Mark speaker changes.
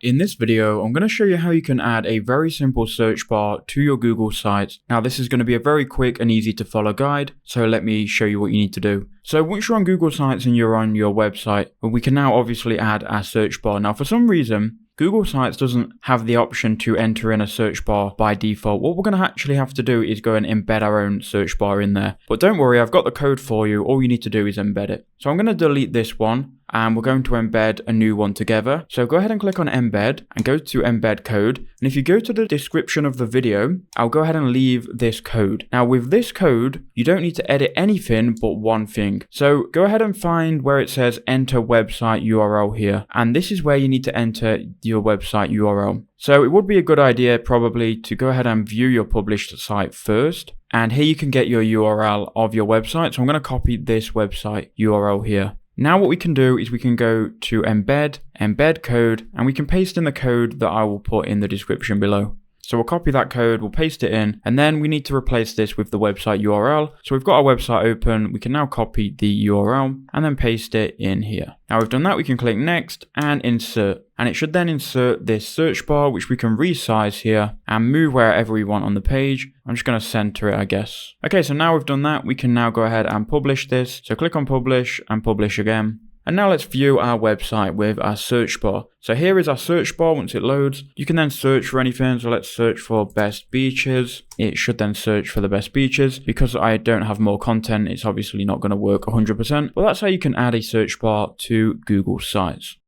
Speaker 1: In this video, I'm going to show you how you can add a very simple search bar to your Google Sites. Now, this is going to be a very quick and easy to follow guide, so let me show you what you need to do. So once you're on Google Sites and you're on your website, we can now obviously add our search bar. Now, for some reason, Google Sites doesn't have the option to enter in a search bar by default. What we're going to actually have to do is go and embed our own search bar in there. But don't worry, I've got the code for you. All you need to do is embed it. So I'm going to delete this one, and we're going to embed a new one together. So go ahead and click on embed and go to embed code. And if you go to the description of the video, I'll go ahead and leave this code. Now with this code, you don't need to edit anything but one thing. So go ahead and find where it says enter website URL here. And this is where you need to enter your website URL. So it would be a good idea probably to go ahead and view your published site first. And here you can get your URL of your website. So I'm going to copy this website URL here. Now what we can do is we can go to embed code, and we can paste in the code that I will put in the description below. So we'll copy that code, we'll paste it in, and then we need to replace this with the website URL. So we've got our website open, we can now copy the URL and then paste it in here. Now we've done that, we can click next and insert. And it should then insert this search bar, which we can resize here and move wherever we want on the page. I'm just going to center it, I guess. Okay, so now we've done that, we can now go ahead and publish this. So click on publish and publish again. And now let's view our website with our search bar. So here is our search bar. Once it loads, you can then search for anything. So let's search for best beaches. It should then search for the best beaches. Because I don't have more content, it's obviously not going to work 100%. But that's how you can add a search bar to Google Sites.